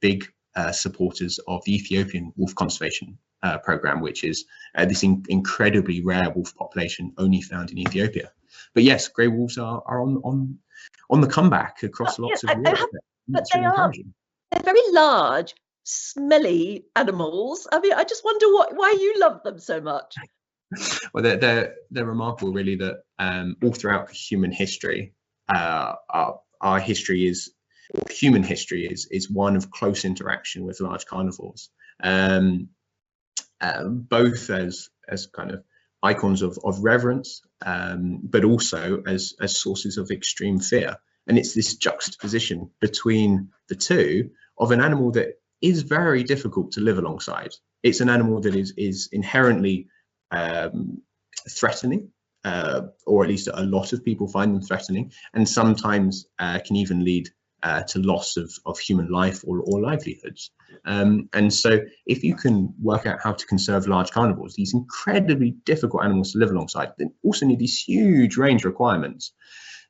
big supporters of the Ethiopian wolf conservation program, which is this incredibly rare wolf population only found in Ethiopia. But yes, grey wolves are on the comeback across lots of Europe. But they're very large, smelly animals. I mean, I just wonder why you love them so much. Well, they're remarkable, really, that all throughout human history, our history is, or human history is one of close interaction with large carnivores. Both as kind of icons of reverence, but also as sources of extreme fear. And it's this juxtaposition between the two of an animal that is very difficult to live alongside. It's an animal that is inherently threatening, or at least a lot of people find them threatening, and sometimes can even lead to loss of human life or livelihoods. And so if you can work out how to conserve large carnivores, these incredibly difficult animals to live alongside, then also need these huge range requirements,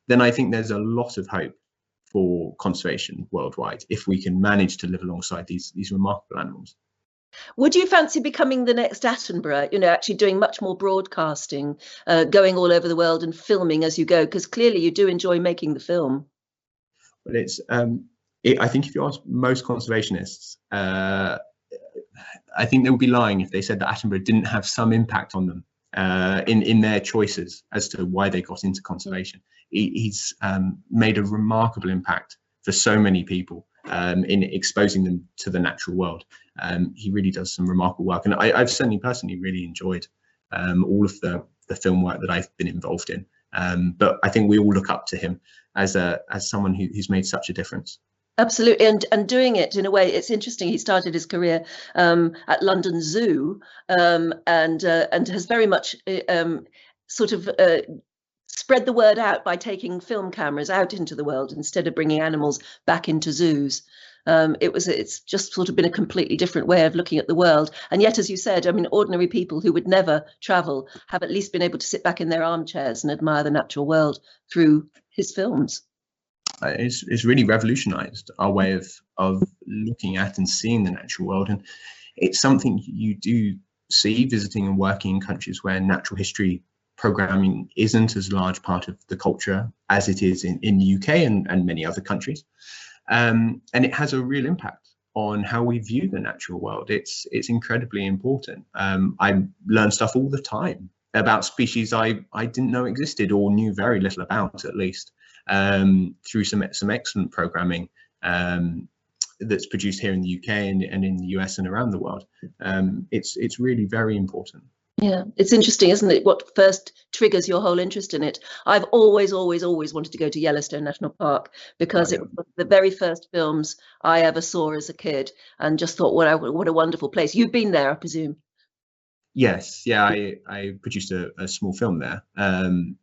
then I think there's a lot of hope for conservation worldwide if we can manage to live alongside these remarkable animals. Would you fancy becoming the next Attenborough, actually doing much more broadcasting, going all over the world and filming as you go? Because clearly you do enjoy making the film. Well, I think if you ask most conservationists, I think they would be lying if they said that Attenborough didn't have some impact on them in their choices as to why they got into conservation. He's made a remarkable impact for so many people in exposing them to the natural world. He really does some remarkable work, and I've certainly personally really enjoyed all of the film work that I've been involved in. But I think we all look up to him as someone who's made such a difference. Absolutely, and doing it in a way, it's interesting. He started his career at London Zoo, and has very much spread the word out by taking film cameras out into the world instead of bringing animals back into zoos. It's just sort of been a completely different way of looking at the world. And yet, as you said, I mean, ordinary people who would never travel have at least been able to sit back in their armchairs and admire the natural world through his films. It's really revolutionized our way of looking at and seeing the natural world. And it's something you do see visiting and working in countries where natural history programming isn't as large part of the culture as it is in the UK and many other countries. And it has a real impact on how we view the natural world. It's incredibly important. I learn stuff all the time about species I didn't know existed or knew very little about, at least, through some excellent programming that's produced here in the UK and in the US and around the world. It's really very important. Yeah, it's interesting, isn't it, what first triggers your whole interest in it? I've always wanted to go to Yellowstone National Park because it was one of the very first films I ever saw as a kid, and just thought, what a wonderful place. You've been there, I presume. Yes, yeah, I produced a small film there.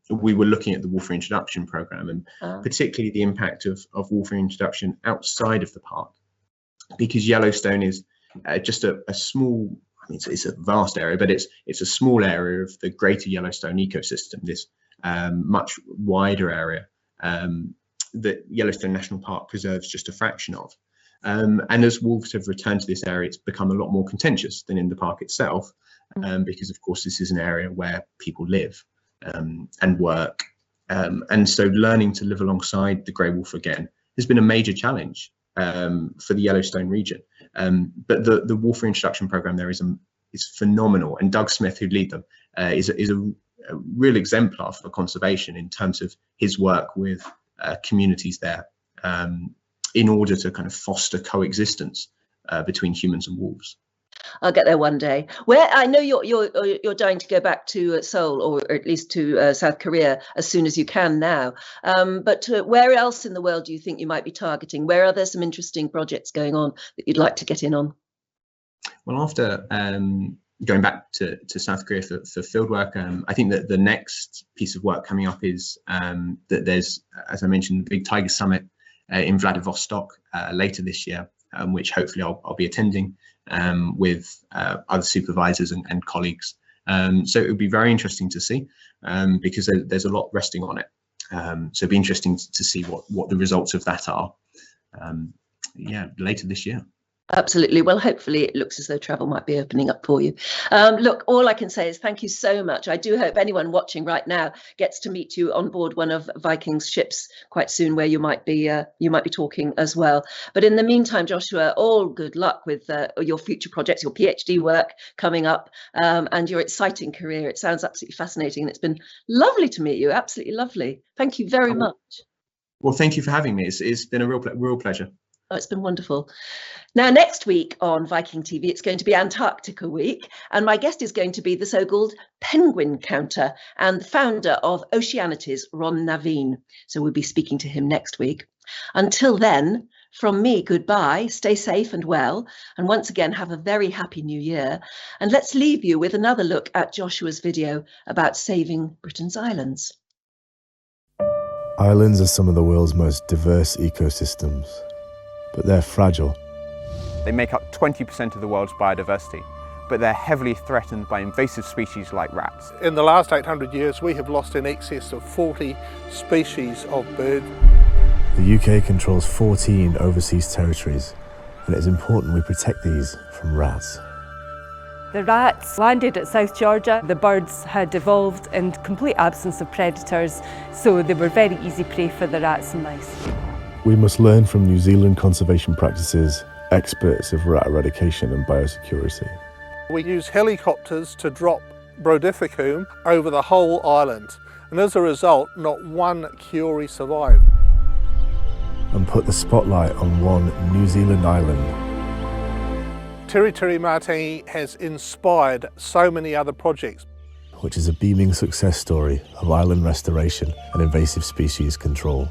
We were looking at the wolf reintroduction program, and particularly the impact of wolf reintroduction outside of the park, because Yellowstone is just a small, I mean, it's a vast area, but it's a small area of the greater Yellowstone ecosystem, this much wider area that Yellowstone National Park preserves just a fraction of. And as wolves have returned to this area, it's become a lot more contentious than in the park itself, because of course this is an area where people live and work. And so learning to live alongside the grey wolf again has been a major challenge for the Yellowstone region. But the wolf reintroduction program there is phenomenal, and Doug Smith, who lead them, is a real exemplar for conservation in terms of his work with communities there, in order to kind of foster coexistence between humans and wolves. I'll get there one day. Where I know you're dying to go back to Seoul, or at least to South Korea, as soon as you can now. But where else in the world do you think you might be targeting? Where are there some interesting projects going on that you'd like to get in on? Well, after going back to South Korea for fieldwork, I think that the next piece of work coming up is that there's, as I mentioned, the Big Tiger Summit in Vladivostok later this year, which hopefully I'll be attending with other supervisors and colleagues. So it would be very interesting to see, because there's a lot resting on it. So it'd be interesting to see what the results of that are, later this year. Absolutely. Well, hopefully it looks as though travel might be opening up for you. Look, all I can say is thank you so much. I do hope anyone watching right now gets to meet you on board one of Viking's ships quite soon, where you might be talking as well. But in the meantime, Joshua, all good luck with your future projects, your PhD work coming up, and your exciting career. It sounds absolutely fascinating, and it's been lovely to meet you. Absolutely lovely. Thank you very much. Well, thank you for having me. It's been a real pleasure. Oh, it's been wonderful. Now, next week on Viking TV, it's going to be Antarctica Week, and my guest is going to be the so-called penguin counter and the founder of Oceanities, Ron Naveen. So we'll be speaking to him next week. Until then, from me, goodbye, stay safe and well, and once again, have a very happy new year. And let's leave you with another look at Joshua's video about saving Britain's islands. Islands are some of the world's most diverse ecosystems, but they're fragile. They make up 20% of the world's biodiversity, but they're heavily threatened by invasive species like rats. In the last 800 years, we have lost in excess of 40 species of bird. The UK controls 14 overseas territories, and it is important we protect these from rats. The rats landed at South Georgia. The birds had evolved in complete absence of predators, so they were very easy prey for the rats and mice. We must learn from New Zealand conservation practices, experts of rat eradication and biosecurity. We use helicopters to drop Brodifacoum over the whole island, and as a result, not one Curie survived. And put the spotlight on one New Zealand island. Tiri Tiri Matangi has inspired so many other projects, which is a beaming success story of island restoration and invasive species control.